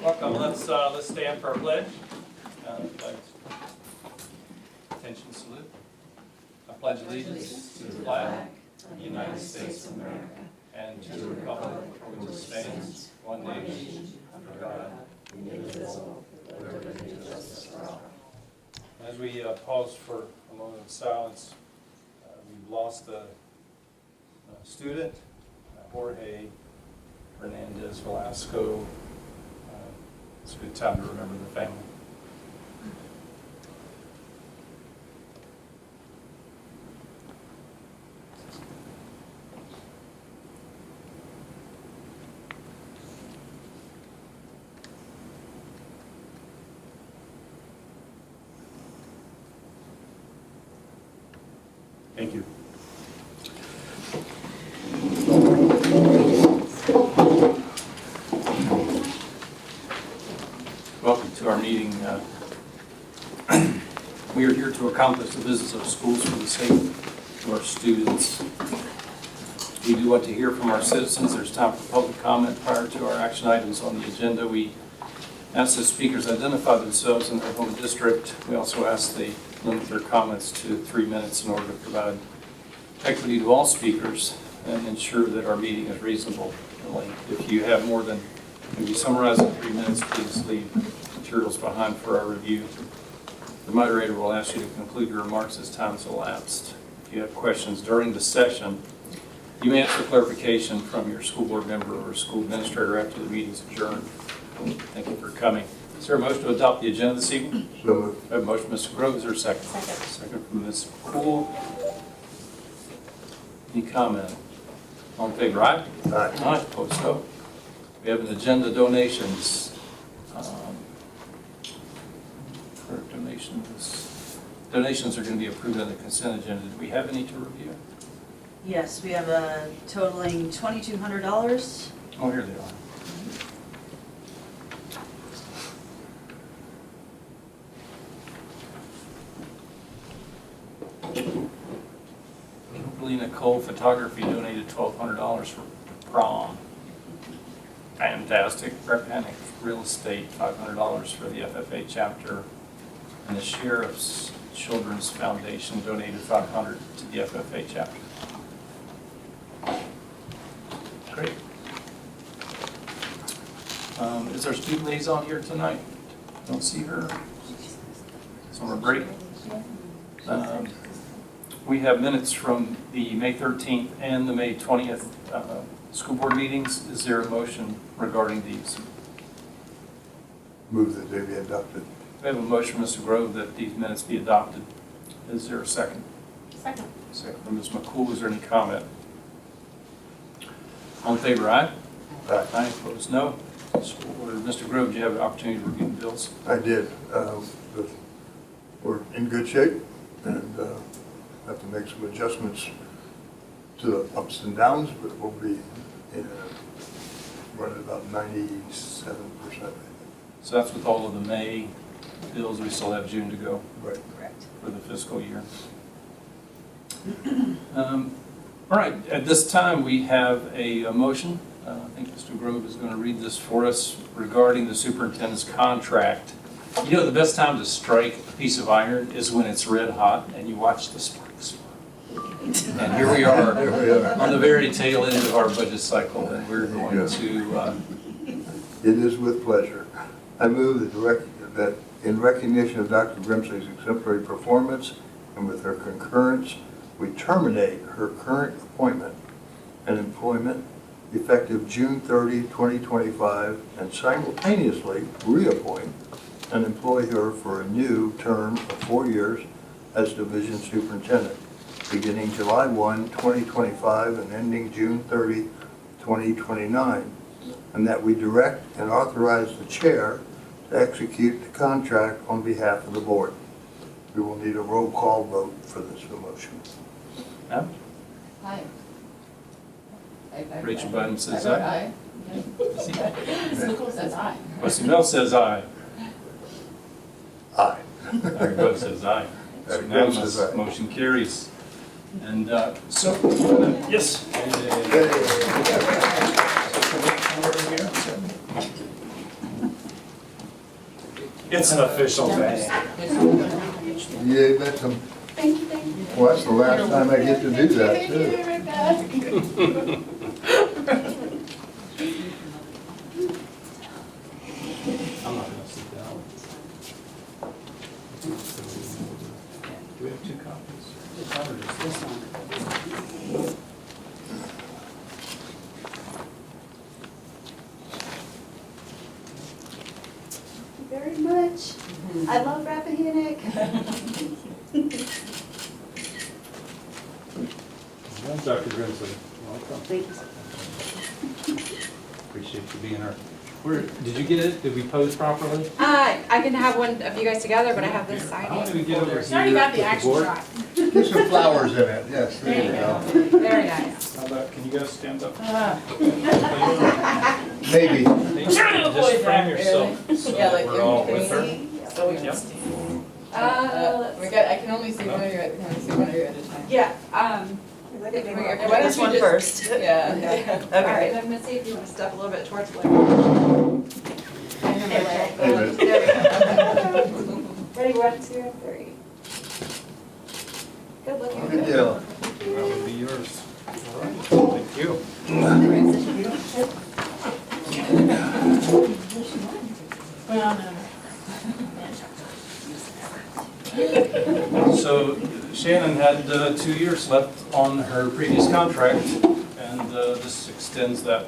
Welcome. Let's stand for our pledge. Attention, salute. I pledge allegiance to the flag of the United States of America and to the republic for which it stands, one nation, under God, indivisible, with liberty and justice for all. As we pause for a moment of silence, we've lost a student, Jorge Hernandez Velasco. It's a good time to remember the family. Thank you. Welcome to our meeting. We are here to accomplish the business of schools for the sake of our students. We do want to hear from our citizens. There's time for public comment prior to our action items on the agenda. We ask that speakers identify themselves and their home district. We also ask they limit their comments to 3 minutes in order to provide equity to all speakers and ensure that our meeting is reasonable. If you have more than maybe summarize in 3 minutes, please leave materials behind for our review. The moderator will ask you to conclude your remarks as time has elapsed. If you have questions during the session, you may ask for clarification from your school board member or school administrator after the meeting is adjourned. Thank you for coming. Is there a motion to adopt the agenda this evening? So moved. I have a motion, Mr. Grove. Is there a second? Second. Second from Ms. Poole. Any comment? All in favor, aye? Aye. Aye, opposed, no. We have an agenda donations. For donations are going to be approved on the consent agenda. Do we have any to review? Yes, we have a totaling $2,200. Oh, here they are. Nicole Photography donated $1,200 for prom. Fantastic. Rappahannock Real Estate, $500 for the FFA chapter. And the Sheriff's Children's Foundation donated $500 to the FFA chapter. Great. Is our student liaison here tonight? Don't see her. It's on her break. We have minutes from the May 13th and the May 20th school board meetings. Is there a motion regarding these? Move that they be adopted. We have a motion, Mr. Grove, that these minutes be adopted. Is there a second? Second. Second from Ms. McCool. Is there any comment? All in favor, aye? Aye. Aye, opposed, no. Mr. Grove, do you have an opportunity to review the bills? I did. We're in good shape and have to make some adjustments to the ups and downs, but we'll be running about 97%. So that's with all of the May bills. We still have June to go. Right. Correct. For the fiscal year. All right, at this time we have a motion. I think Mr. Grove is going to read this for us regarding the superintendent's contract. You know, the best time to strike a piece of iron is when it's red hot and you watch the sparks. And here we are on the very tail end of our budget cycle, and we're going to... It is with pleasure. I move that in recognition of Dr. Grimsley's exemplary performance and with her concurrence, we terminate her current appointment and employment effective June 30, 2025, and simultaneously reappoint and employ her for a new term of 4 years as division superintendent, beginning July 1, 2025, and ending June 30, 2029, and that we direct and authorize the chair to execute the contract on behalf of the board. We will need a roll call vote for this motion. Yeah? Aye. Rachel Bynum says I vote aye. aye. Ms. Nicole says aye. Wesley Mills says aye. Aye. Larry Bud says aye. So Larry Bud unanimous, says aye. motion carries. And so, yes. It's an official thing. Yeah, that's some, Thank you, thank you. well, that's the last time I get to do that, Thank you, too. Rebecca. I'm not gonna sit down. Do we have 2 copies? This one. Thank you very much. I love Rappahannock. Dr. Grimsley, welcome. Thank you. Appreciate you being here. Where, did you get it? Did we pose properly? I can have one of you guys together, but I have this side. How do we get over here? Sorry you got the with action board? shot. Get some flowers in it, yes, There you go. There you go. How about, can you guys stand up? Maybe. Just frame yourself so Yeah, that like, we're all can we with her. see? So we can Yep. see. Uh, We got, I can only see one of you, I can only see one of you at a time. yeah, Why Which don't one you just- first? Yeah. all right, I'm gonna see if you wanna step a little bit towards the. Hey, man. There we go. Ready, 1, 2, 3. Good looking. Good deal. That would be yours. All right, thank you. Well, So Shannon had 2 years left on her previous contract, and this extends that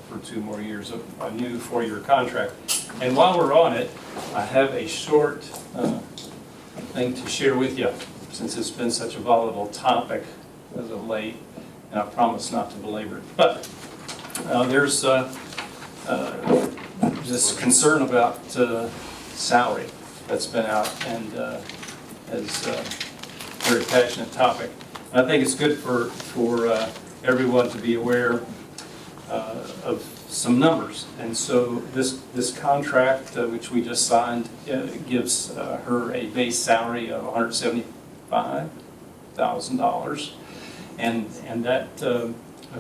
for 2 more years of a new 4-year contract. And while we're on it, I have a short thing to share with you, since it's been such a volatile topic as of late, and I promise not to belabor it. But there's this concern about salary that's been out, and is a very passionate topic. And I think it's good for everyone to be aware of some numbers. And so this contract, which we just signed, gives her a base salary of $175,000. And that, of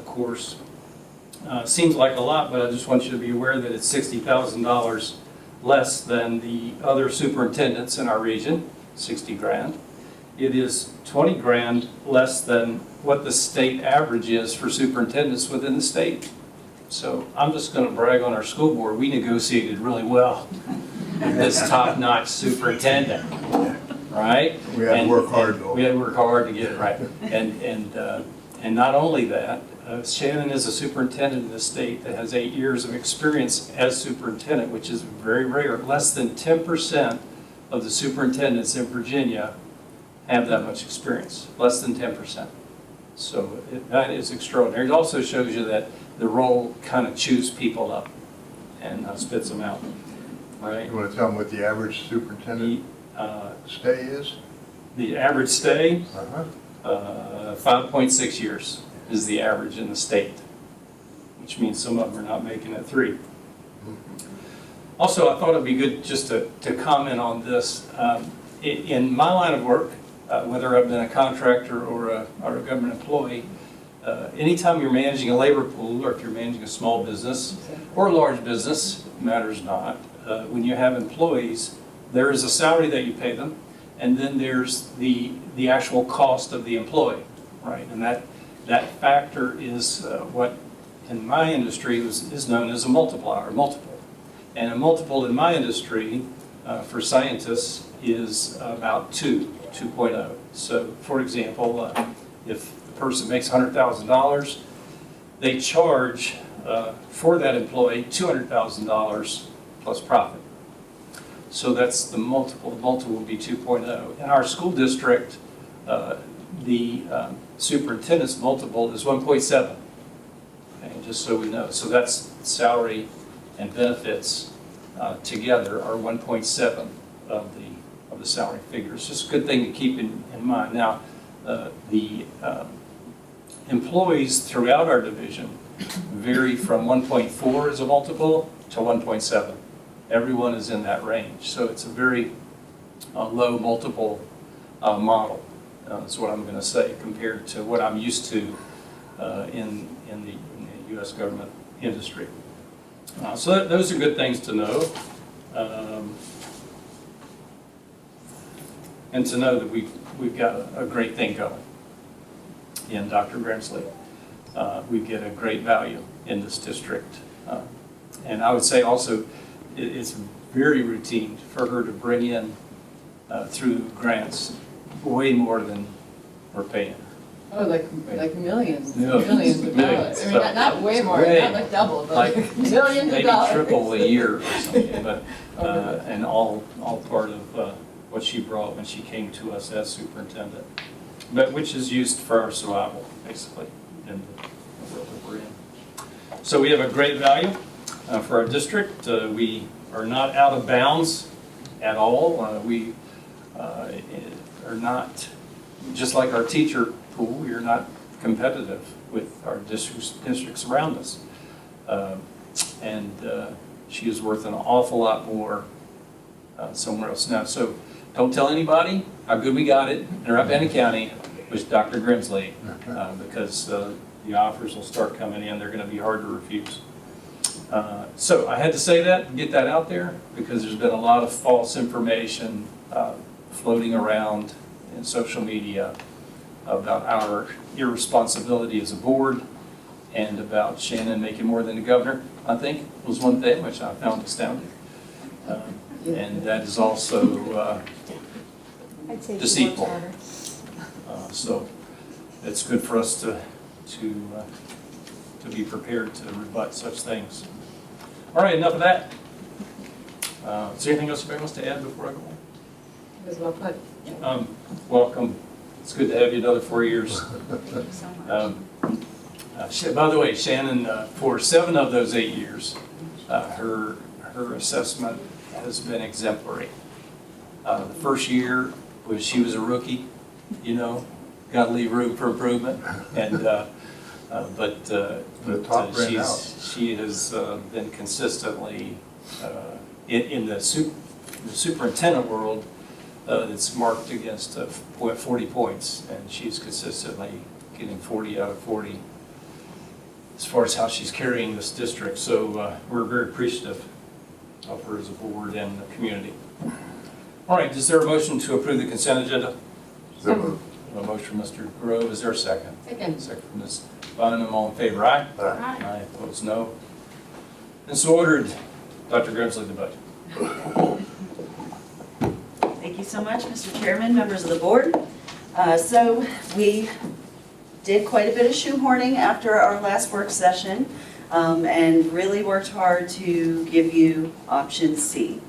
course, seems like a lot, but I just want you to be aware that it's $60,000 less than the other superintendents in our region, 60 grand. It is 20 grand less than what the state average is for superintendents within the state. So I'm just going to brag on our school board. We negotiated really well with this top-notch superintendent, right? We had to work hard, though. We had to work hard to get it right. And not only that, Shannon is a superintendent in the state that has 8 years of experience as superintendent, which is very rare. Less than 10% of the superintendents in Virginia have that much experience, less than 10%. So that is extraordinary. It also shows you that the role kind of chews people up and spits them out, right? You want to tell them what the average superintendent stay is? The average stay, Uh-huh. 5.6 years is the average in the state, which means some of them are not making it 3. Also, I thought it'd be good just to comment on this. In my line of work, whether I've been a contractor or a government employee, anytime you're managing a labor pool, or if you're managing a small business or a large business, matters not. When you have employees, there is a salary that you pay them, and then there's the actual cost of the employee, right? And that factor is what in my industry is known as a multiplier, multiple. And a multiple in my industry for scientists is about 2.0. So for example, if the person makes $100,000, they charge for that employee $200,000 plus profit. So that's the multiple. The multiple would be 2.0. In our school district, the superintendent's multiple is 1.7. Okay, just so we know. So that's salary and benefits together are 1.7 of the salary figure. It's just a good thing to keep in mind. Now, the employees throughout our division vary from 1.4 as a multiple to 1.7. Everyone is in that range. So it's a very low multiple model, is what I'm going to say, compared to what I'm used to in the U.S. government industry. So those are good things to know. and to know that we've got a great thing going in Dr. Grimsley. We get a great value in this district. And I would say also, it's very routine for her to bring in, through grants, way more than we're paying. Oh, like millions, Millions, millions of millions. dollars. I mean, not way more, Way not like double, but like like millions of Maybe dollars. triple a year or something, but, and all part of what she brought when she came to us as superintendent. But which is used for our survival, basically, in the world that we're in. So we have a great value for our district. We are not out of bounds at all. We are not, just like our teacher pool, we are not competitive with our districts around us. And she is worth an awful lot more somewhere else now. So don't tell anybody how good we got it in Rappahannock County with Dr. Grimsley, because the offers will start coming in. They're going to be hard to refuse. So I had to say that and get that out there, because there's been a lot of false information floating around in social media about our irresponsibility as a board and about Shannon making more than the governor, I think, was one thing which I found astounding. And that is also I'd say she deceitful. works harder. So it's good for us to be prepared to rebut such things. All right, enough of that. Is there anything else anybody wants to add before I go It was well put. on? Welcome. It's good to have you another 4 years. Thank you so much. By the way, Shannon, for 7 of those 8 years, her assessment has been exemplary. The first year she was a rookie, you know, got to leave room for improvement, and she has been consistently in the superintendent world. It's marked against 40 points, and she's consistently getting 40 out of 40 as far as how she's carrying this district. So we're very appreciative of her as a board and the community. All right, is there a motion to approve the consent agenda? So moved. A motion from Mr. Grove, is there a second? Second. Second from Ms. Bynum, all in favor, aye? Aye. Aye, opposed, no. And so ordered. Dr. Grimsley, the budget. Thank you so much, Mr. Chairman, members of the board. So we did quite a bit of shoehorning after our last work session, and really worked hard to give you option C.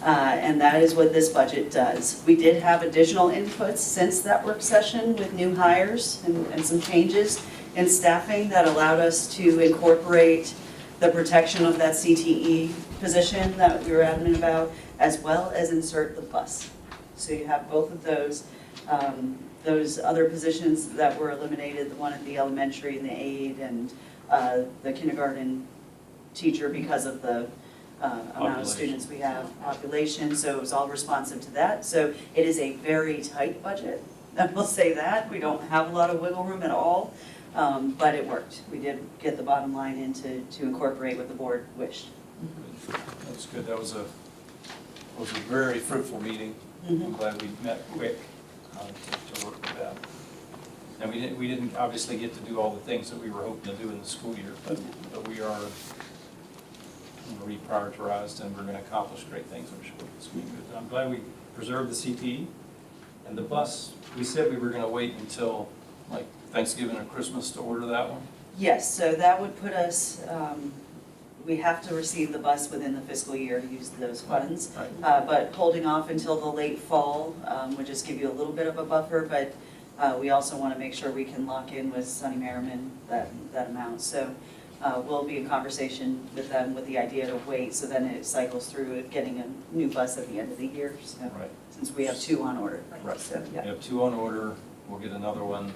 And that is what this budget does. We did have additional inputs since that work session with new hires and some changes in staffing that allowed us to incorporate the protection of that CTE position that we were adamant about, as well as insert the bus. So you have both of those. Those other positions that were eliminated, the one at the elementary and the aide and the kindergarten teacher, because of the amount of students we have, population, so it was all responsive to that. So it is a very tight budget, I will say that. We don't have a lot of wiggle room at all, but it worked. We did get the bottom line in to incorporate what the board wished. That's good. That was a very fruitful meeting. I'm glad we met quick to work with that. And we didn't obviously get to do all the things that we were hoping to do in the school year, but we are reprioritized, and we're going to accomplish great things, I'm sure. It's going to be good. I'm glad we preserved the CTE and the bus. We said we were going to wait until like Thanksgiving or Christmas to order that one. Yes, so that would put us, we have to receive the bus within the fiscal year to use those funds. Right. But holding off until the late fall would just give you a little bit of a buffer, but we also want to make sure we can lock in with Sunny Merriman that amount. So we'll be in conversation with them with the idea to wait, so then it cycles through getting a new bus at the end of the year. So, Right. since we have 2 on order. Right. So, We yeah. have 2 on order. We'll get another one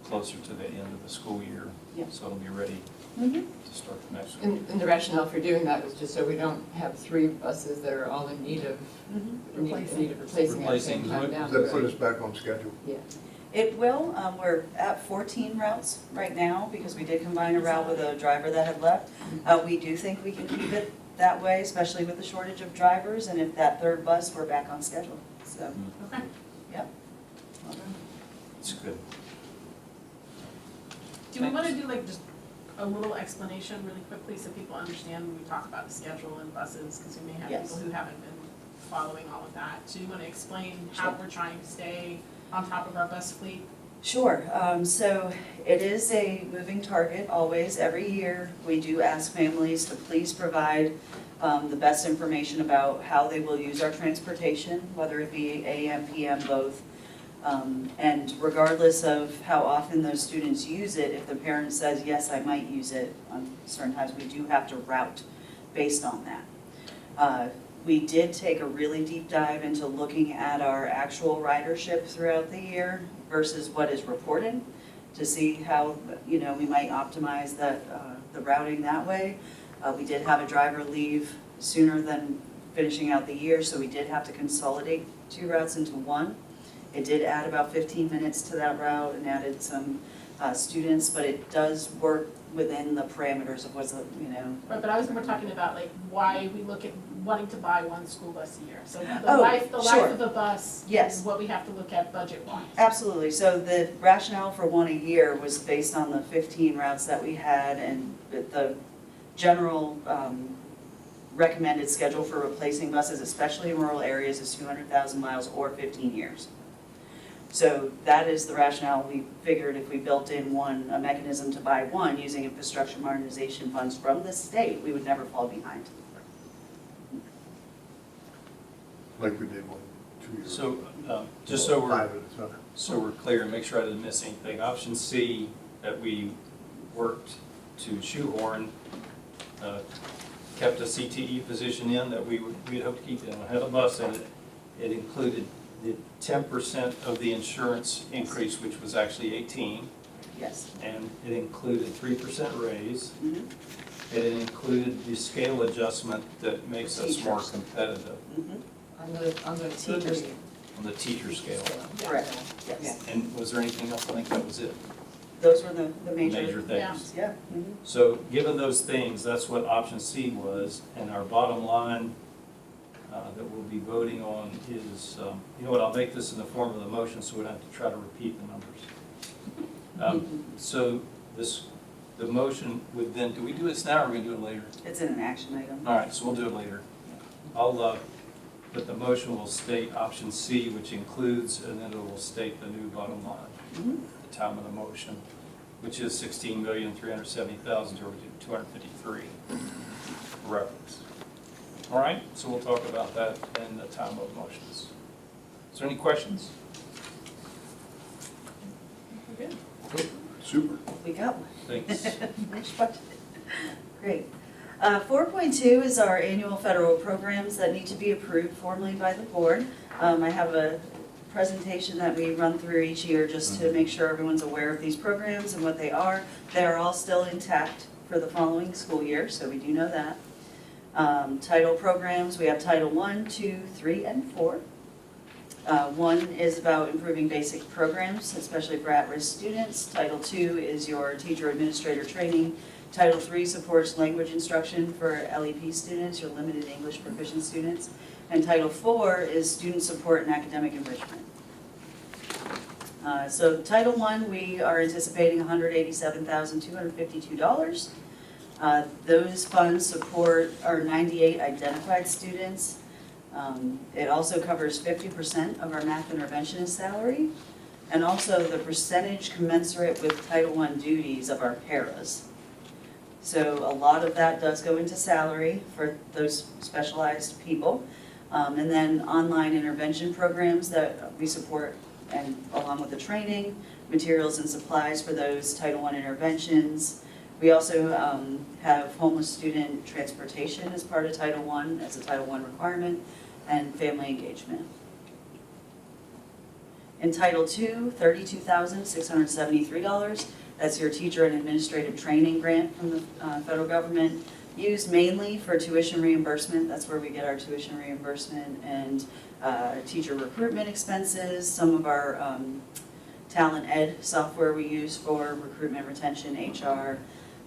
closer to the end of the school year. Yeah. So it'll be ready Mhm. to start the next school. And the rationale for doing that was just so we don't have 3 buses that are all in need of, Mhm. need of replacing at the same Replacing. time down Does the that put us road. back on schedule? Yeah. It will. We're at 14 routes right now because we did combine a route with a driver that had left. We do think we can keep it that way, especially with the shortage of drivers, and if that 3rd bus, we're back on schedule. So, Okay. yep. It's good. Do we want to do like just a little explanation really quickly so people understand when we talk about the schedule and buses? Because we may have Yes. people who haven't been following all of that. So you want to explain how Sure. we're trying to stay on top of our bus fleet? Sure, so it is a moving target always. Every year, we do ask families to please provide the best information about how they will use our transportation, whether it be AM, PM, both. And regardless of how often those students use it, if the parent says, yes, I might use it, on certain times we do have to route based on that. We did take a really deep dive into looking at our actual ridership throughout the year versus what is reported to see how, we might optimize that, the routing that way. We did have a driver leave sooner than finishing out the year, so we did have to consolidate 2 routes into 1. It did add about 15 minutes to that route and added some students, but it does work within the parameters of what's, Right, but I was more talking about like why we look at wanting to buy 1 school bus a year. So the Oh, life sure. of a bus Yes. is what we have to look at budget-wise. Absolutely. So the rationale for 1 a year was based on the 15 routes that we had, and the general recommended schedule for replacing buses, especially in rural areas, is 200,000 miles or 15 years. So that is the rationale. We figured if we built in a mechanism to buy 1 using infrastructure modernization funds from the state, we would never fall behind. Like we did 2 years So, ago. just so we're, 5 at a time. so we're clear and make sure I didn't miss anything, option C that we worked to shoehorn, kept a CTE position in that we'd hope to keep in, had a bus in it. It included the 10% of the insurance increase, which was actually 18, Yes. and it included 3% raise, Mhm. and it included the scale adjustment that makes us more Teachers. competitive Mhm. On the Teachers. on the teacher scale. Correct. Yes. And was there anything else? I think that was it, Those were the major major. things. Yeah. Mhm. So given those things, that's what option C was, and our bottom line that we'll be voting on is, you know what, I'll make this in the form of the motion so we don't have to try to repeat the numbers. So the motion would then, do we do this now or are we going to do it later? It's in an action item. All right, so we'll do it later. But the motion will state option C, which includes, and then it will state the new bottom line Mhm. at the time of the motion, which is 16,370,253 reference. All right, so we'll talk about that in the time of motions. Is there any questions? We're good. Super. We got one. Thanks. Great. 4.2 is our annual federal programs that need to be approved formally by the board. I have a presentation that we run through each year just to make sure everyone's aware of these programs and what they are. They are all still intact for the following school year, so we do know that. Title programs, we have Title 1, 2, 3, and 4. 1 is about improving basic programs, especially for at-risk students. Title 2 is your teacher administrator training. Title 3 supports language instruction for LEP students, your limited English proficient students. And Title 4 is student support and academic enrichment. So Title 1, we are anticipating $187,252. Those funds support our 98 identified students. It also covers 50% of our math interventionist salary, and also the percentage commensurate with Title I duties of our paras. So a lot of that does go into salary for those specialized people. And then online intervention programs that we support, and along with the training, materials and supplies for those Title I interventions. We also have homeless student transportation as part of Title I, as a Title I requirement, and family engagement. In Title II, $32,673. That's your teacher and administrative training grant from the federal government, used mainly for tuition reimbursement. That's where we get our tuition reimbursement and teacher recruitment expenses, some of our talent ed software we use for recruitment, retention, HR,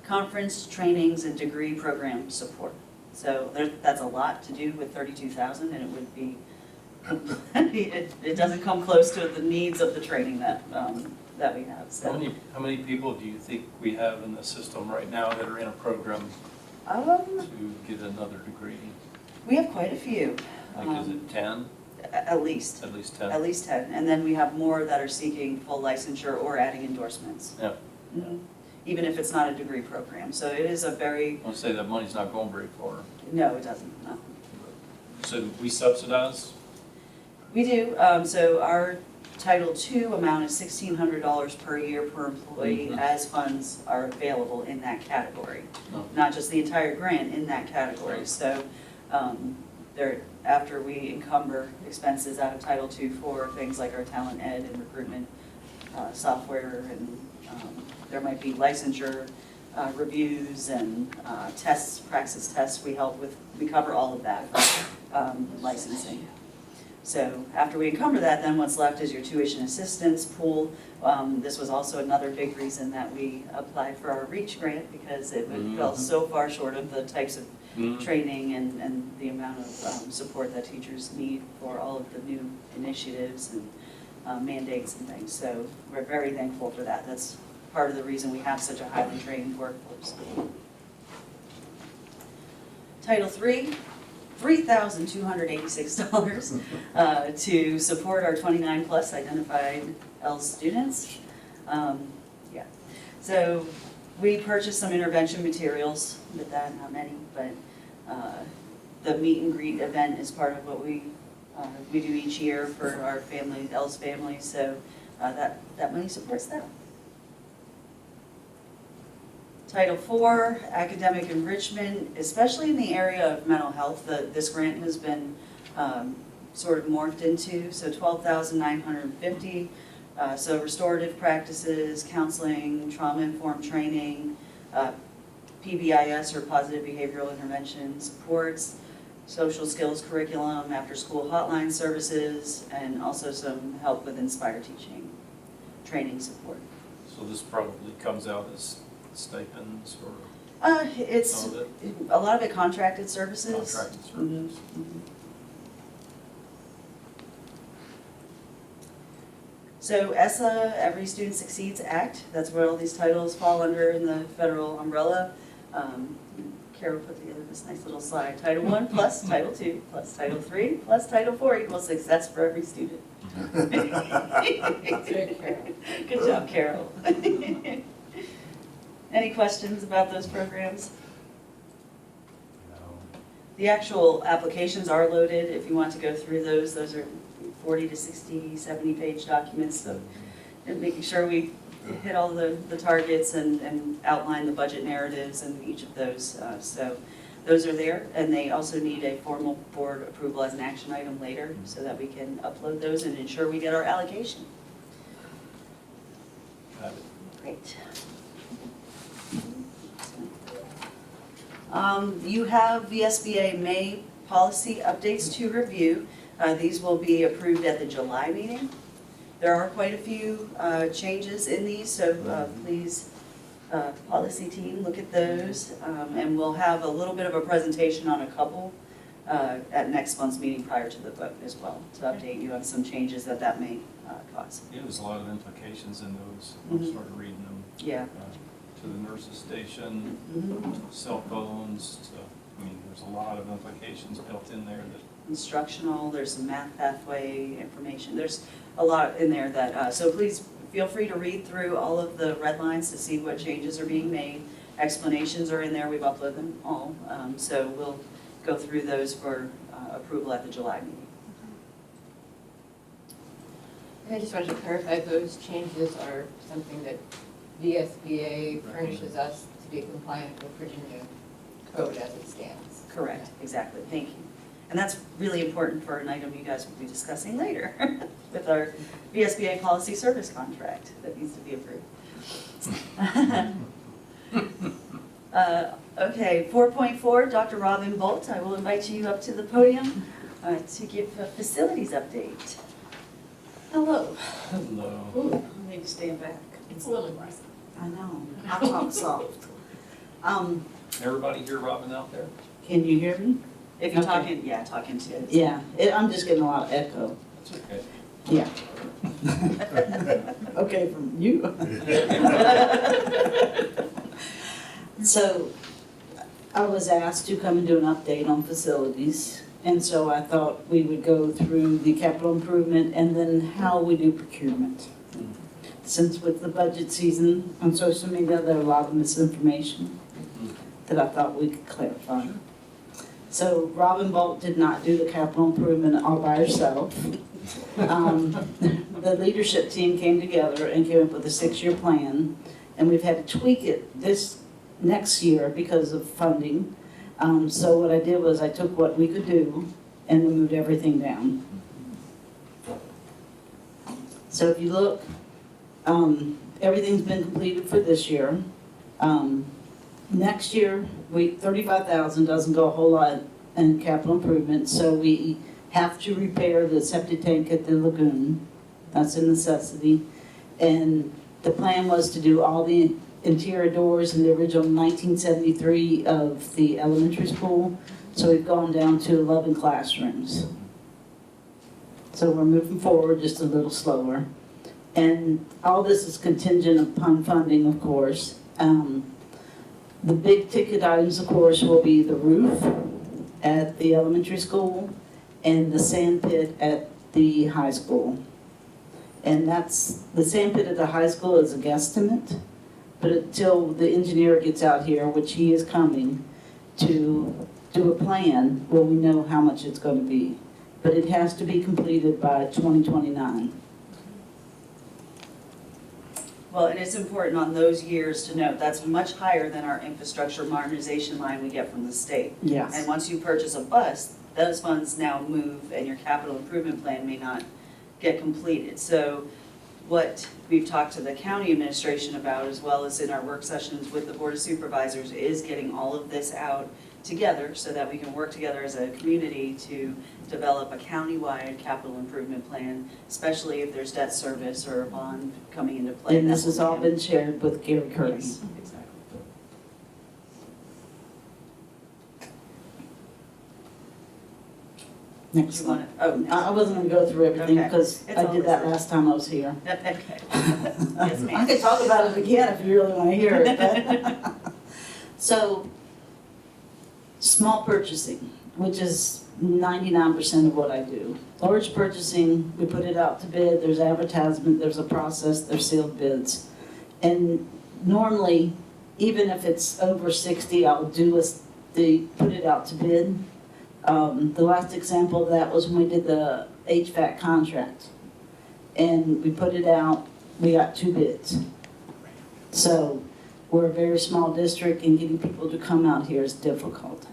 conference, trainings, and degree program support. So that's a lot to do with $32,000, and it would be It doesn't come close to the needs of the training that we have, so. How many people do you think we have in the system right now that are in a program to get another degree? We have quite a few. Like, is it 10? At least. At least 10? At least 10, and then we have more that are seeking full licensure or adding endorsements. Yeah. Mhm. Even if it's not a degree program, so it is a very, I want to say that money's not going very far. no, it doesn't, no. So we subsidize? We do, so our Title II amount is $1,600 per year per employee Mhm. as funds are available in that category. No. Not just the entire grant, in that category, so after we encumber expenses out of Title II for things like our talent ed and recruitment software, and there might be licensure reviews and tests, praxis tests, we cover all of that for licensing. So after we encumber that, then what's left is your tuition assistance pool. This was also another big reason that we applied for our REACH grant, because it fell so far short of the types of training and the amount of support that teachers need for all of the new initiatives and mandates and things. So we're very thankful for that. That's part of the reason we have such a highly trained workforce. Title III, $3,286 to support our 29+ identified ELS students. Yeah, so we purchased some intervention materials with that, not many, but the meet and greet event is part of what we do each year for our family, ELS families, so that money supports that. Title IV, academic enrichment, especially in the area of mental health, this grant has been sort of morphed into, so $12,950. So restorative practices, counseling, trauma-informed training, PBIS or positive behavioral intervention supports, social skills curriculum, after-school hotline services, and also some help with Inspire teaching, training support. So this probably comes out as stipends or It's some of it? a lot of it contracted services. Contracted services. Mhm. So ESSA, Every Student Succeeds Act, that's where all these titles fall under in the federal umbrella. Carol put together this nice little slide. Title I plus Title II plus Title III plus Title IV equals success for every student. Good, Carol. Good job, Carol. Any questions about those programs? The actual applications are loaded. If you want to go through those are 40 to 60, 70-page documents, so and making sure we hit all the targets and outline the budget narratives in each of those. So those are there, and they also need a formal board approval as an action item later so that we can upload those and ensure we get our allocation. Got it. Great. You have VSBA May policy updates to review. These will be approved at the July meeting. There are quite a few changes in these, so please, policy team, look at those. And we'll have a little bit of a presentation on a couple at next month's meeting prior to the vote as well, to update you on some changes that may cause. Yeah, there's a lot of implications in those. I started reading them. Yeah. To the nurses station, Mhm. cell phones, there's a lot of implications built in there that. Instructional, there's some math pathway information, there's a lot in there that, so please feel free to read through all of the red lines to see what changes are being made. Explanations are in there, we've uploaded them all, so we'll go through those for approval at the July meeting. I just wanted to clarify, those changes are something that VSBA furnishes us to be compliant with Virginia code as it stands. Correct, exactly, thank you. And that's really important for an item you guys will be discussing later with our VSBA policy service contract that needs to be approved. Okay, 4.4, Dr. Robin Bolt, I will invite you up to the podium to give a facilities update. Hello. Hello. Ooh, I need to stand back. It's a little aggressive. I know, I talk soft. Everybody hear Robin out there? Can you hear me? If you're Okay. talking, yeah, talking to. Yeah, I'm just getting a lot of echo. That's okay. Yeah. Okay, from you. So I was asked to come and do an update on facilities. And so I thought we would go through the capital improvement and then how we do procurement. Since with the budget season on social media, there are a lot of misinformation that I thought we could clarify. So Robin Bolt did not do the capital improvement all by herself. The leadership team came together and came up with a 6-year plan, and we've had to tweak it this next year because of funding. So what I did was I took what we could do and then moved everything down. So if you look, everything's been completed for this year. Next year, 35,000 doesn't go a whole lot in capital improvement, so we have to repair the septic tank at the lagoon. That's a necessity. And the plan was to do all the interior doors in the original 1973 of the elementary school. So we've gone down to 11 classrooms. So we're moving forward just a little slower. And all this is contingent upon funding, of course. The big ticket items, of course, will be the roof at the elementary school and the sand pit at the high school. And that's, the sand pit at the high school is a guesstimate, but until the engineer gets out here, which he is coming, to do a plan, well, we know how much it's going to be. But it has to be completed by 2029. Well, and it's important on those years to note, that's much higher than our infrastructure modernization line we get from the state. Yes. And once you purchase a bus, those funds now move and your capital improvement plan may not get completed. So what we've talked to the county administration about, as well as in our work sessions with the Board of Supervisors, is getting all of this out together so that we can work together as a community to develop a county-wide capital improvement plan, especially if there's debt service or a bond coming into play. And this has all been shared with Gary Curry. Yes, exactly. Next You slide. want to, oh, next. I wasn't going to go through everything Okay. because It's I all did that listed. last time I was here. Okay. Yes, I ma'am. could talk about it again if you really want to hear it. But so, small purchasing, which is 99% of what I do. Large purchasing, we put it out to bid, there's advertisement, there's a process, there's sealed bids. And normally, even if it's over 60, I'll do put it out to bid. The last example of that was when we did the HVAC contract. And we put it out, we got 2 bids. So we're a very small district and getting people to come out here is difficult.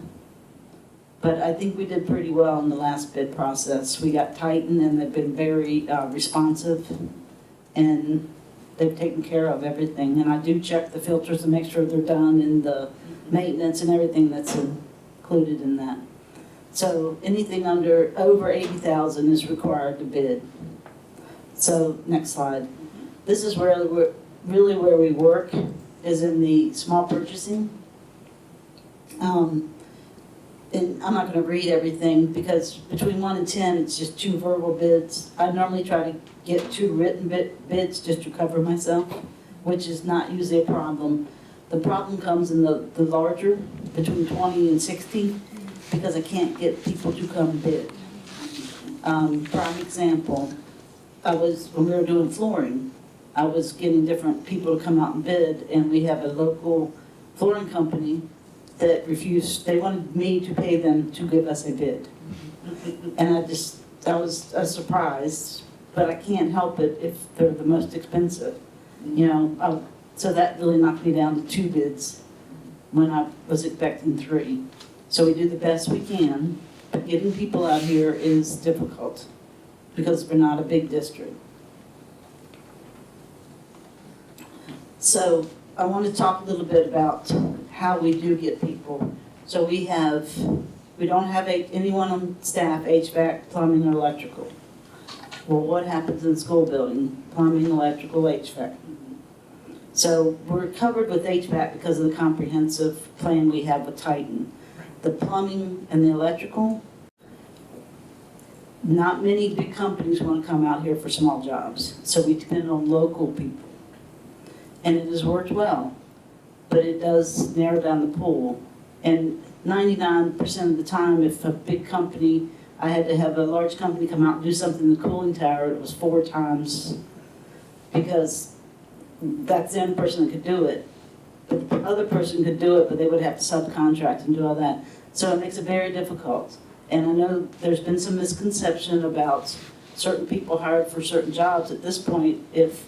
But I think we did pretty well in the last bid process. We got Titan and they've been very responsive and they've taken care of everything. And I do check the filters to make sure they're done and the maintenance and everything that's included in that. So anything over 80,000 is required to bid. So next slide. This is really where we work, is in the small purchasing. And I'm not going to read everything because between 1 and 10, it's just 2 verbal bids. I normally try to get 2 written bids just to cover myself, which is not usually a problem. The problem comes in the larger, between 20 and 60, because I can't get people to come bid. Prime example, when we were doing flooring, I was getting different people to come out and bid, and we have a local flooring company that refused, they wanted me to pay them to give us a bid. And that was a surprise, but I can't help it if they're the most expensive. So that really knocked me down to 2 bids when I was expecting 3. So we do the best we can, but getting people out here is difficult because we're not a big district. So I want to talk a little bit about how we do get people. So we don't have anyone on staff, HVAC, plumbing, or electrical. Well, what happens in school building? Plumbing, electrical, HVAC. So we're covered with HVAC because of the comprehensive plan we have with Titan. the plumbing and the electrical, not many big companies want to come out here for small jobs, so we depend on local people. And it has worked well, but it does narrow down the pool. And 99% of the time, if a big company, I had to have a large company come out and do something in the cooling tower, it was 4 times, because that's the only person that could do it. But the other person could do it, but they would have to subcontract and do all that. So it makes it very difficult. And I know there's been some misconception about certain people hired for certain jobs. At this point, if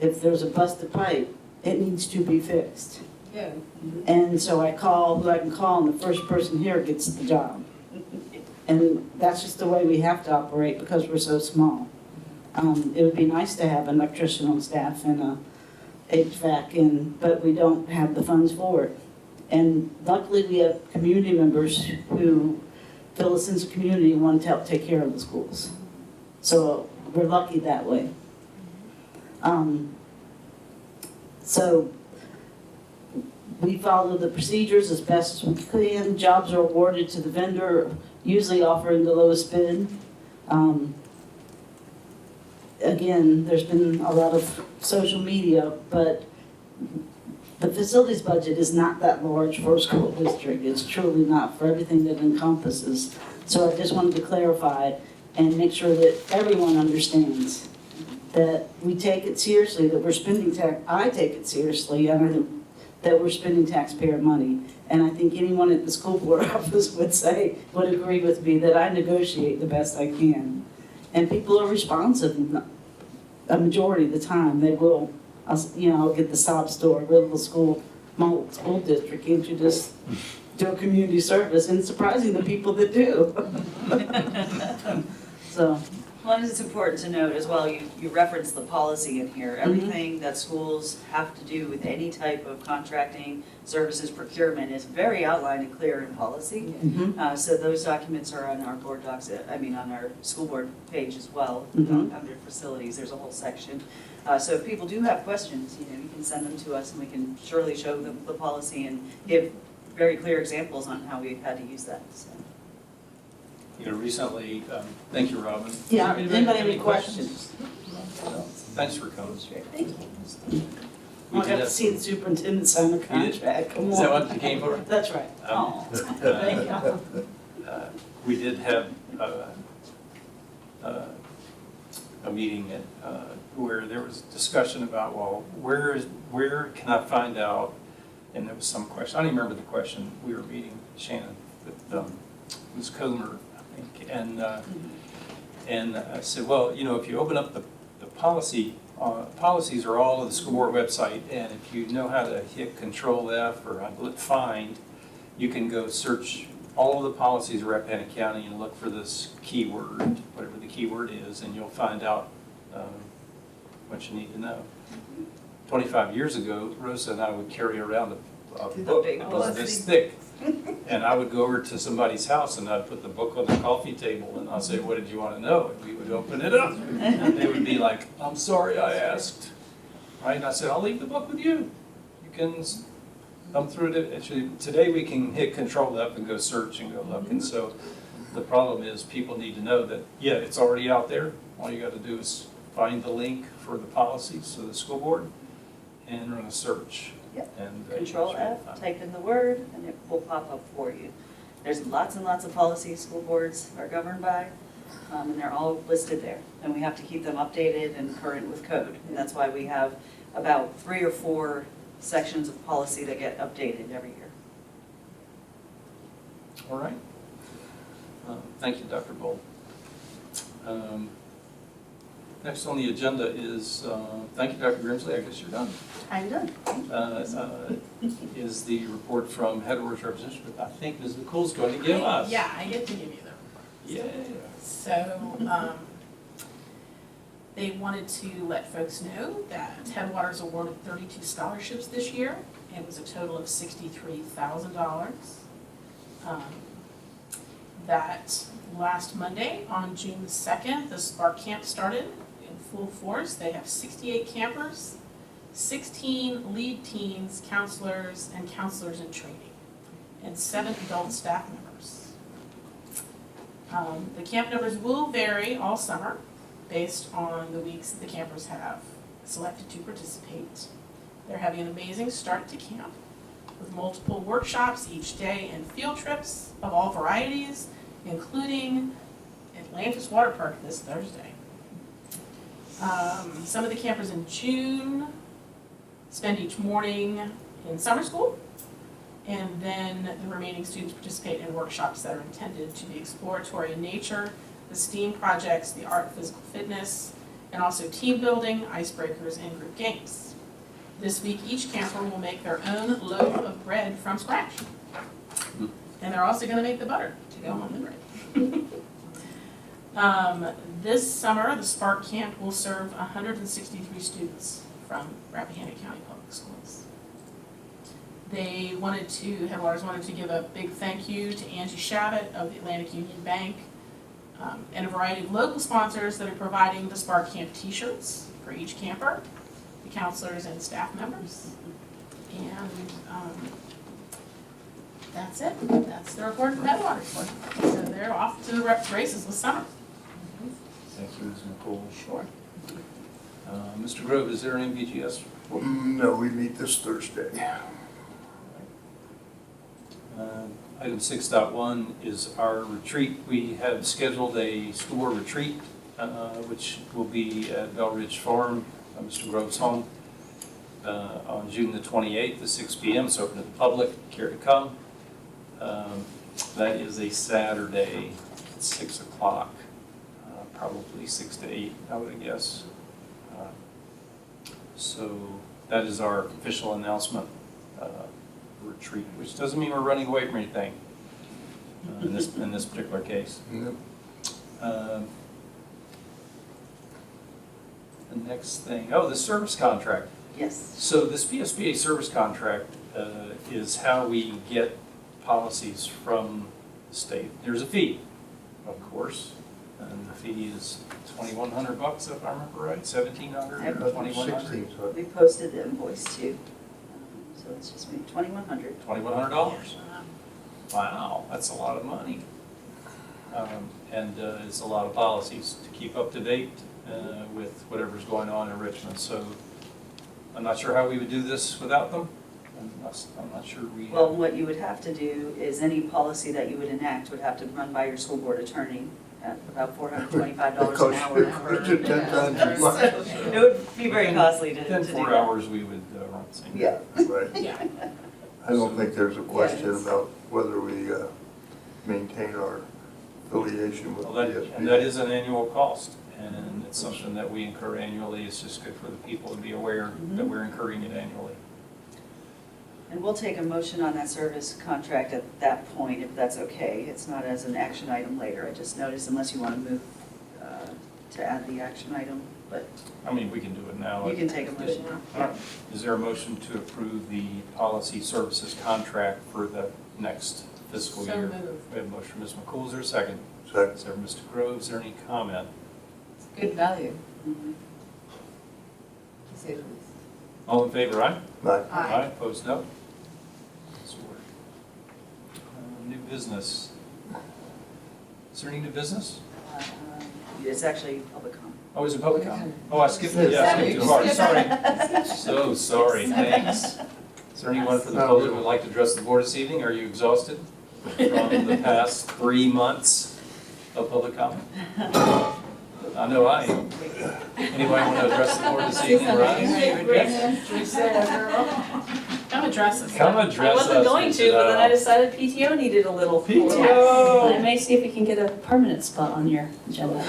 there's a busted pipe, it needs to be fixed. Yeah. And so I call who I can call, and the first person here gets the job. And that's just the way we have to operate because we're so small. It would be nice to have an electrician on staff and a HVAC, but we don't have the funds for it. And luckily, we have community members who feel a sense of community and want to help take care of the schools. So we're lucky that way. So we follow the procedures as best as we can. Jobs are awarded to the vendor, usually offering the lowest bid. Again, there's been a lot of social media, but the facilities budget is not that large for a school district. It's truly not for everything that it encompasses. So I just wanted to clarify and make sure that everyone understands that we take it seriously, that we're spending I take it seriously, and that we're spending taxpayer money. And I think anyone at the school board office would agree with me that I negotiate the best I can. And people are responsive a majority of the time. They will. I'll get the sob story, little school district, can't you just do a community service? And it's surprising the people that do. So. Well, and it's important to note as well, you referenced the policy in here. Everything that schools have to do with any type of contracting, services, procurement is very outlined and clear in policy. So those documents are on our board docs, on our school board page as well, under facilities, there's a whole section. So if people do have questions, you can send them to us and we can surely show them the policy and give very clear examples on how we've had to use that, so. Recently, thank you, Robin. Yeah, anybody have any questions? No. Thanks for coming. Thank you. I got to see the superintendent sign the contract. Come on. Is that what you came for? That's right. Thank you. We did have a meeting where there was discussion about, well, where can I find out? And there was some question. I don't even remember the question. We were meeting Shannon with Ms. Comer, I think, and I said, well, if you open up the policies are all on the school board website, and if you know how to hit Control F or find, you can go search all of the policies of Rappahannock County and look for this keyword, whatever the keyword is, and you'll find out what you need to know. 25 years ago, Rosa and I would carry around a book that was this thick. And I would go over to somebody's house and I'd put the book on the coffee table and I'd say, what did you want to know? And we would open it up. And they would be like, I'm sorry I asked. Right? And I said, I'll leave the book with you. You can thumb through it. Actually, today we can hit Control F and go search and go look. And so the problem is people need to know that, yeah, it's already out there. All you got to do is find the link for the policies of the school board and run a search. Yep. And Control F, type in the word, and it will pop up for you. There's lots and lots of policies school boards are governed by, and they're all listed there. And we have to keep them updated and current with code. And that's why we have about 3 or 4 sections of policy that get updated every year. All right. Thank you, Dr. Bolt. Next on the agenda is, thank you, Dr. Grimsley, I guess you're done. I'm done. Is the report from Headwaters representative, I think Ms. Nicole's going to give us. Yeah, I get to give you them. Yeah. So, they wanted to let folks know that Headwaters awarded 32 scholarships this year. It was a total of $63,000. That last Monday, on June 2nd, the Spark Camp started in full force. They have 68 campers, 16 lead teens, counselors, and counselors in training, and 7 adult staff members. The camp numbers will vary all summer based on the weeks that the campers have selected to participate. They're having an amazing start to camp with multiple workshops each day and field trips of all varieties, including Atlantis Water Park this Thursday. Some of the campers in June spend each morning in summer school, and then the remaining students participate in workshops that are intended to be exploratory in nature, the STEAM projects, the art and physical fitness, and also team building, icebreakers, and group games. This week, each camper will make their own loaf of bread from scratch. And they're also gonna make the butter to go on the bread. This summer, the Spark Camp will serve 163 students from Rappahannock County Public Schools. Headwaters wanted to give a big thank you to Angie Shabbat of the Atlantic Union Bank, and a variety of local sponsors that are providing the Spark Camp t-shirts for each camper, the counselors and staff members. And that's it. That's the report from Headwaters. So they're off to the races this summer. Thank you, Ms. Nicole. Sure. Mr. Grove, is there an MVGS report? No, we meet this Thursday. Item 6.1 is our retreat. We have scheduled a school board retreat, which will be at Bell Ridge Farm, Mr. Grove's home, on June the 28th at 6 p.m. It's open to the public. Care to come? That is a Saturday at 6 o'clock, probably 6 to 8, I would guess. So that is our official announcement. Retreat, which doesn't mean we're running away from anything in this particular case. Yep. The next thing, the service contract. Yes. So this PSBA service contract is how we get policies from the state. There's a fee, of course, and the fee is $2,100 if I remember right, $1,700 or $2,100. 16, so We posted the invoice too. So it's just me, $2,100. $2,100. Wow, that's a lot of money. And it's a lot of policies to keep up to date with whatever's going on in Richmond. So I'm not sure how we would do this without them. I'm not sure we. Well, what you would have to do is any policy that you would enact would have to run by your school board attorney at about $425 an hour. Cost you 10 times as much. So it would be very costly to do Within that. 4 hours, we would run the same. Yeah. Right. Yeah. I don't think there's a question Yes. about whether we maintain our affiliation with Well, that, PSB. and that is an annual cost, and it's something that we incur annually. It's just good for the people to be aware that we're incurring it annually. And we'll take a motion on that service contract at that point, if that's okay. It's not as an action item later. I just noticed unless you want to move to add the action item, but I mean, we can do it now. you can take a motion. All right. Is there a motion to approve the policy services contract for the next fiscal So year? moved. We have a motion from Ms. McCool. Is there a second? Second. Is there Mr. Grove? Is there any comment? It's good value, Mhm. to say the least. All in favor, aye? Right. Aye. Opposed, no? So new business. Is there any new business? It's actually public comment. Oh, is it public comment? Oh, I skipped it. Yeah, I skipped too hard. Sorry. So sorry. Thanks. Is there anyone from the public who would like to address the board this evening? Are you exhausted from the past 3 months of public comment? I know I am. Anybody want to address the board this evening? Come address us. Come address I us. wasn't going to, but then I Michelle. decided PTO needed a little. PTO. I may see if we can get a permanent spot on your agenda.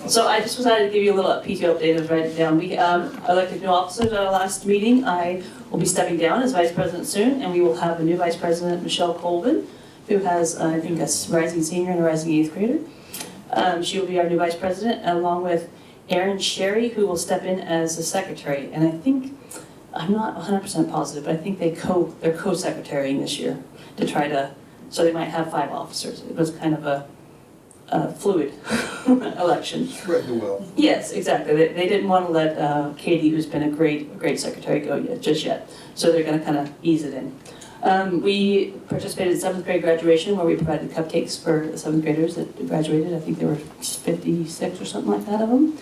So I just decided to give you a little PTO update, I was writing it down. We elected new officers at our last meeting. I will be stepping down as vice president soon, and we will have a new vice president, Michelle Colvin, who has, I think, a rising senior and a rising 8th grader. She will be our new vice president, along with Erin Sherry, who will step in as the secretary. And I think, I'm not 100% positive, but I think they're co-secretarying this year to try to, so they might have 5 officers. It was kind of a fluid election. Spread the wealth. Yes, exactly. They didn't want to let Katie, who's been a great secretary, go just yet. So they're going to kind of ease it in. We participated in seventh grade graduation where we provided cupcakes for the seventh graders that graduated. I think there were 56 or something like that of them.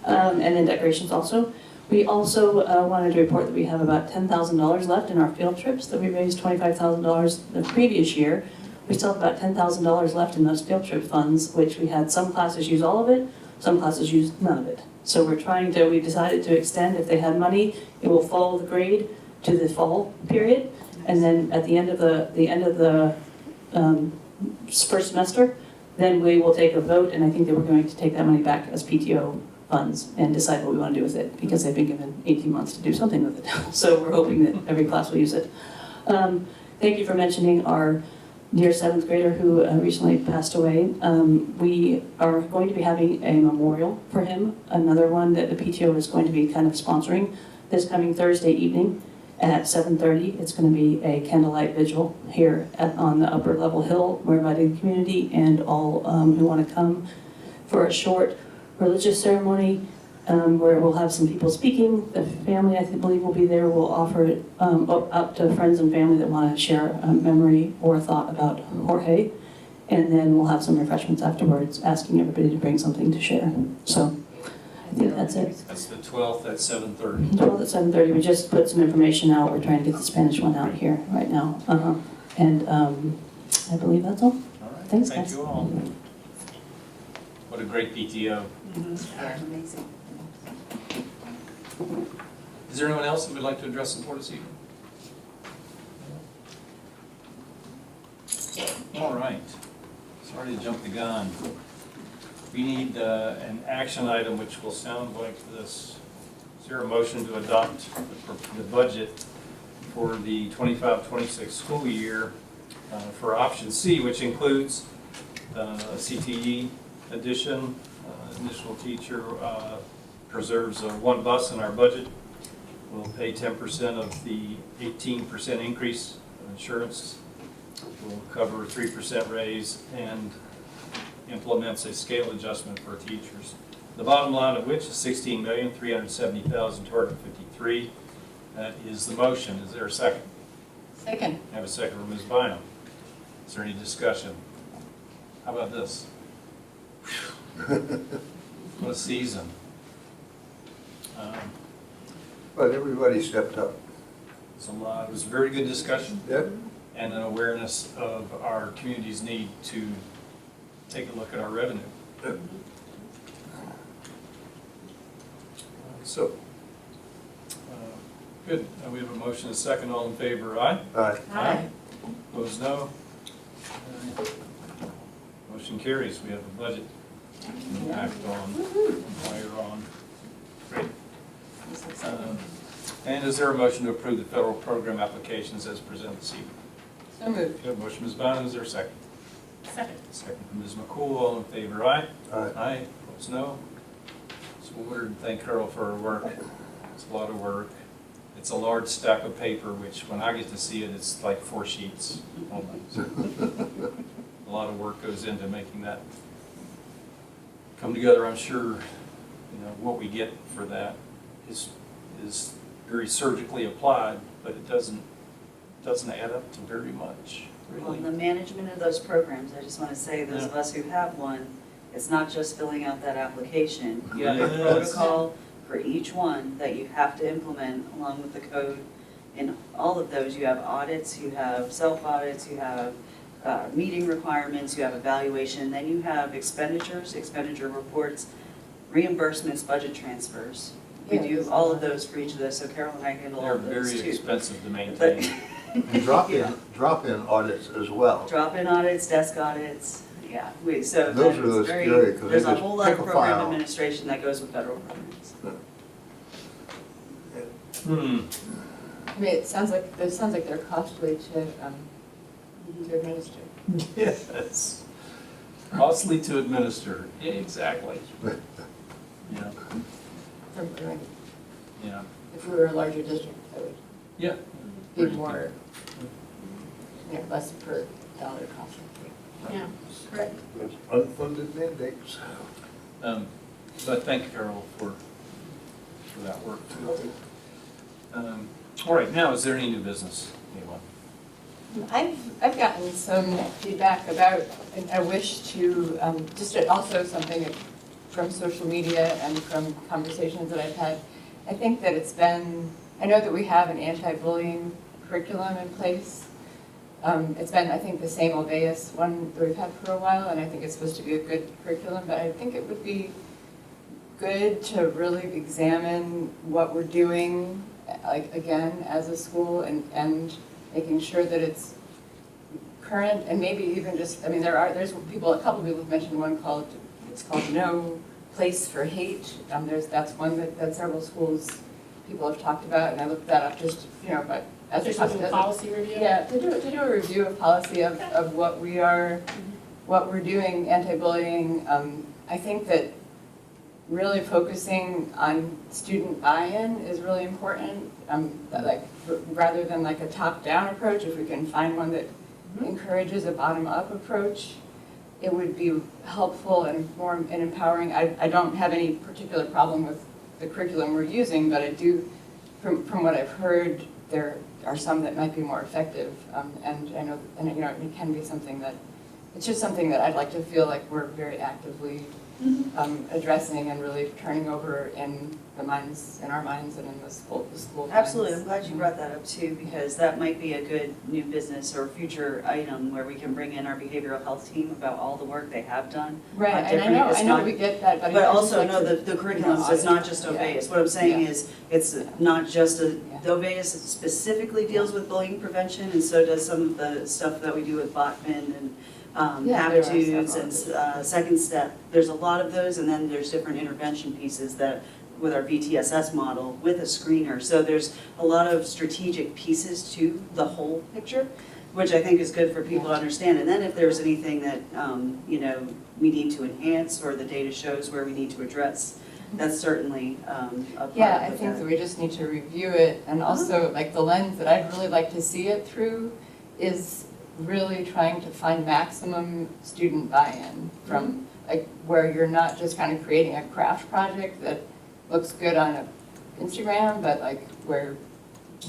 And then decorations also. We also wanted to report that we have about $10,000 left in our field trips, that we raised $25,000 the previous year. We still have about $10,000 left in those field trip funds, which we had some classes use all of it, some classes use none of it. So we decided to extend, if they had money, it will follow the grade to the fall period. And then at the end of the first semester, then we will take a vote, and I think that we're going to take that money back as PTO funds and decide what we want to do with it, because they've been given 18 months to do something with it. So we're hoping that every class will use it. Thank you for mentioning our dear seventh grader who recently passed away. We are going to be having a memorial for him, another one that the PTO is going to be kind of sponsoring this coming Thursday evening at 7:30. It's going to be a candlelight vigil here on the upper level hill. We're inviting the community and all who want to come for a short religious ceremony where we'll have some people speaking. The family, I believe, will be there. We'll offer it up to friends and family that want to share a memory or a thought about Jorge. And then we'll have some refreshments afterwards, asking everybody to bring something to share. So I think that's it. That's the 12th at 7:30. 12 at 7:30. We just put some information out. We're trying to get the Spanish one out here right now. And I believe that's all. All right. Thanks, Thank guys. you all. What a great PTO. Amazing. Is there anyone else that would like to address the board this evening? All right. Sorry to jump the gun. We need an action item which will sound like this. Is there a motion to adopt the budget for the 25-26 school year for option C, which includes CTE addition, additional teacher, preserves one bus in our budget. We'll pay 10% of the 18% increase of insurance. We'll cover a 3% raise and implements a scale adjustment for teachers. The bottom line of which is $16,370,253. That is the motion. Is there a second? Second. I have a second from Ms. Bynum. Is there any discussion? How about this? What a season. But everybody stepped up. It was a very good discussion Yep. and an awareness of our community's need to take a look at our revenue. Yep. So, good. We have a motion and a second. All in favor, aye? Aye. Aye. Opposed, no. Motion carries. We have a budget to act on while you're on. Great. And is there a motion to approve the federal program applications as presented this evening? So moved. We have a motion, Ms. Bynum. Is there a second? Second. Second from Ms. McCool. All in favor, aye? Aye. Aye. Opposed, no. So we're to thank Carol for her work. It's a lot of work. It's a large stack of paper, which when I get to see it, it's like 4 sheets. So a lot of work goes into making that come together. I'm sure, what we get for that is very surgically applied, but it doesn't add up to very much, On really. the management of those programs, I just want to say, those of us who have one, it's not just filling out that application. You have a Yes. protocol for each one that you have to implement along with the code. In all of those, you have audits, you have self-audits, you have meeting requirements, you have evaluation, then you have expenditures, expenditure reports, reimbursements, budget transfers. We Yeah, do that's all a of those for each of those, so Carol and I handle all They're of those very too. expensive to But maintain. And drop-in audits as well. drop-in audits, desk audits, yeah, so Those are that's those very, scary, 'cause they there's a just whole lot of pick a program file. administration that goes with federal programs. I mean, it sounds like they're costly to administer. Yes. Costly to administer. Yeah, exactly. Yeah, yeah, If we were a larger district, that would yeah. be more, less per dollar cost. Yeah. Correct. Those unfunded mandates. But thank you, Carol, for that work too. All right, now, is there any new business, anyone? I've gotten some feedback about a wish to, just also something from social media and from conversations that I've had. I think that it's been, I know that we have an anti-bullying curriculum in place. It's been, I think, the same Obeus one that we've had for a while, and I think it's supposed to be a good curriculum, but I think it would be good to really examine what we're doing, like, again, as a school, and making sure that it's current, and maybe even just, I mean, there's people, a couple people have mentioned one called, it's called No Place for Hate. That's one that several schools, people have talked about, and I looked that up just, but as Just a a policy review? Yeah, to do a review of policy of what we're doing, anti-bullying. I think that really focusing on student buy-in is really important. Like, rather than like a top-down approach, if we can find one that encourages a bottom-up approach, it would be helpful and empowering. I don't have any particular problem with the curriculum we're using, but I do, from what I've heard, there are some that might be more effective. And I know, it can be something that, it's just something that I'd like to feel like we're very actively addressing and really turning over in our minds and in the school minds. Absolutely, I'm glad you brought that up too, because that might be a good new business or future item where we can bring in our behavioral health team about all the work they have done. Right, and different- it's I know not- we get that, but. But I just also, like no, to- the curriculum does not just Obeus. What I'm saying is, it's not just the Obeus specifically deals with bullying prevention, and so does some of the stuff that we do with Bachman and Yeah, there are Aptitudes and several. Second Step. There's a lot of those, and then there's different intervention pieces that, with our VTSS model, with a screener. So there's a lot of strategic pieces to the whole picture, which I think is good for people to understand. And then if there's anything that, we need to enhance or the data shows where we need to address, that's certainly a part of Yeah, I think that we just need to review it, and also, like, the lens that I'd really like to see it through is really trying to find maximum student buy-in from, like, where you're not just kind of creating a craft project that looks good on Instagram, but like where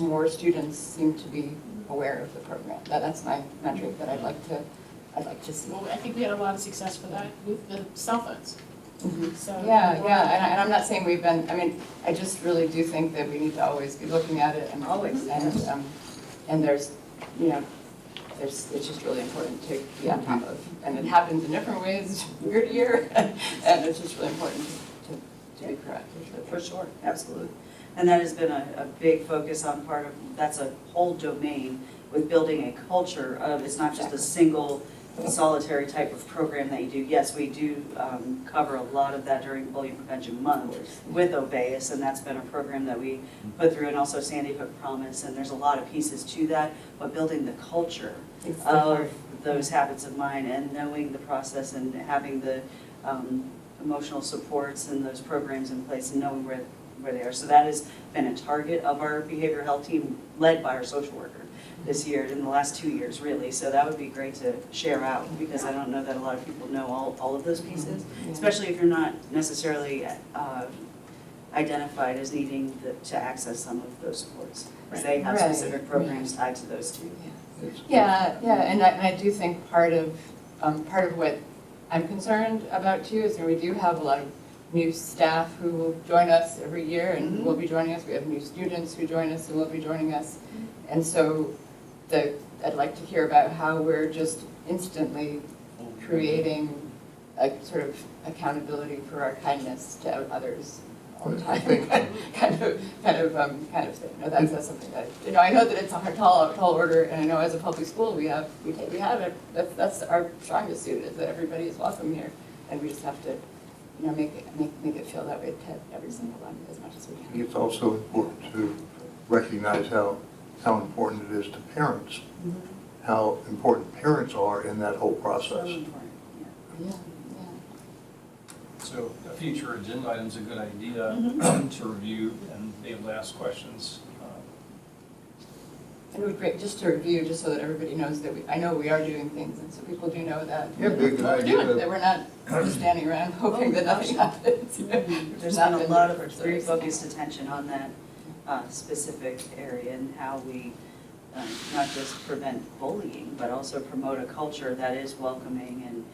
more students seem to be aware of the program. That's my metric that I'd like to see. Well, I think we had a lot of success for that with the cell phones. So. Yeah, and I'm not saying we've been, I mean, I just really do think that we need to always be looking at it and Always, and there's, it's just really important to be on top of. And it happens in different ways year to year, and it's just really important to be proactive. For sure, absolutely. And that has been a big focus on part of, that's a whole domain with building a culture of, it's not just a single solitary type of program that you do. Yes, we do cover a lot of that during Bullying Prevention Month with Obeus, and that's been a program that we put through, and also Sandy Hook Promise, and there's a lot of pieces to that, but building the culture of those habits of mind and knowing the process and having the emotional supports and those programs in place and knowing where they are. So that has been a target of our behavioral health team led by our social worker this year, in the last 2 years, really. So that would be great to share out, because I don't know that a lot of people know all of those pieces, especially if you're not necessarily identified as needing to access some of those supports, because they have specific programs tied to those too. Yeah, and I do think part of what I'm concerned about too is that we do have a lot of new staff who will join us every year and will be joining us. We have new students who join us and will be joining us. And so I'd like to hear about how we're just instantly creating a sort of accountability for our kindness to others all the time, kind of thing. That's something that, I know that it's a tall order, and I know as a public school we have it. That's our strongest suit, is that everybody is welcome here, and we just have to, make it feel that way to every single one as much as we can. I think it's also important to recognize how important it is to parents, how important parents are in that whole process. Yeah. So a future agenda item is a good idea to review and be able to ask questions. It would be great just to review, just so that everybody knows that I know we are doing things, and so people do know that Yeah, big we're idea. doing, that we're not just standing around hoping that nothing happens. There's been a lot of very focused attention on that specific area and how we not just prevent bullying, but also promote a culture that is welcoming and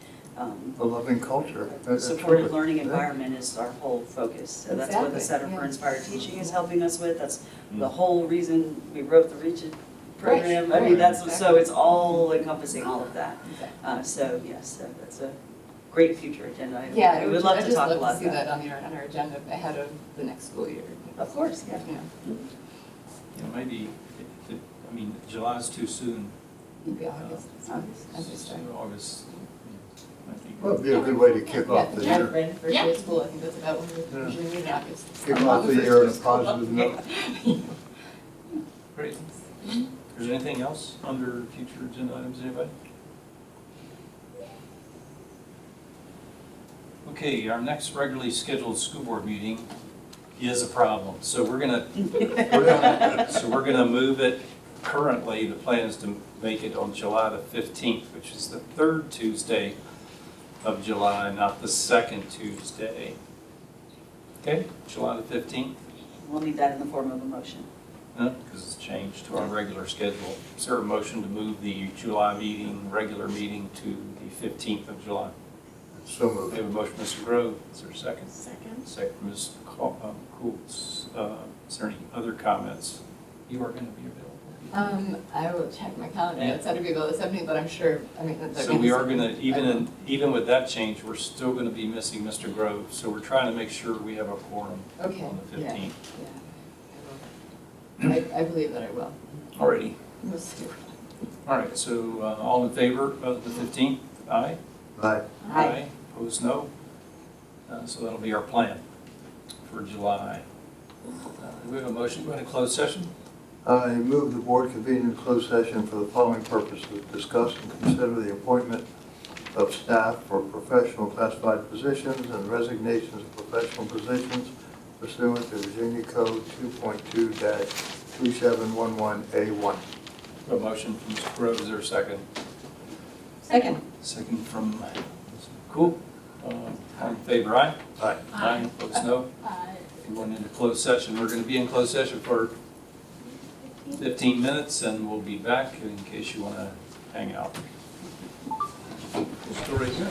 A loving culture. supportive Truly. learning Yeah. environment is our whole focus. So that's what the Exactly, Center for yeah. Inspired Teaching is helping us with. That's the whole reason we wrote the Reach It program. I mean, right, that's, so exactly. it's all encompassing all of that. Exactly. So yes, that's a great future agenda item. Yeah, We would love to talk a I'd lot just love to see about that on our agenda ahead of the next school year. Of course, yeah. Yeah, Maybe, I mean, July's too soon. maybe August, as we start. August. might be Well, good. it'd be a good way to kick off the Yeah, year. right, first day of school, I think that's about when we Yeah. usually meet in August. Kick off the year on a positive note. Great. Is there anything else under future agenda items, anybody? Okay, our next regularly scheduled school board meeting is a problem. So we're gonna move it. Currently, the plan is to make it on July the 15th, which is the third Tuesday of July, not the second Tuesday. Okay, July the 15th? We'll need that in the form of a motion. Because it's changed to our regular schedule. Is there a motion to move the July meeting, regular meeting, to the 15th of July? So We moved. have a motion, Mr. Grove. Is there a second? Second. Second, Ms. Coates. Is there any other comments? You are going to be available. I will check my calendar, Yeah. it's had to be about the 17th, but I'm sure, I mean. So we are going to, even with that change, we're still going to be missing Mr. Grove. So we're trying to make sure we have a quorum Okay, on the yeah, 15th. yeah. I believe that I will. Alrighty. We'll see. All right, so all in favor of the 15th? Aye? Aye. Opposed, no? So that'll be our plan for July. Do we have a motion to go into closed session? I move the board convene in closed session for the following purposes: discuss and consider the appointment of staff for professional classified positions and resignations of professional positions pursuant to Virginia Code 2.2-3711A1. A motion from Mr. Grove, is there a second? Second. Second from Ms. Cool. All in favor, aye? Aye. Aye. Opposed, no? We're going into closed session. We're going to be in closed session for 15 minutes, and we'll be back in case you want to hang out. Still right here.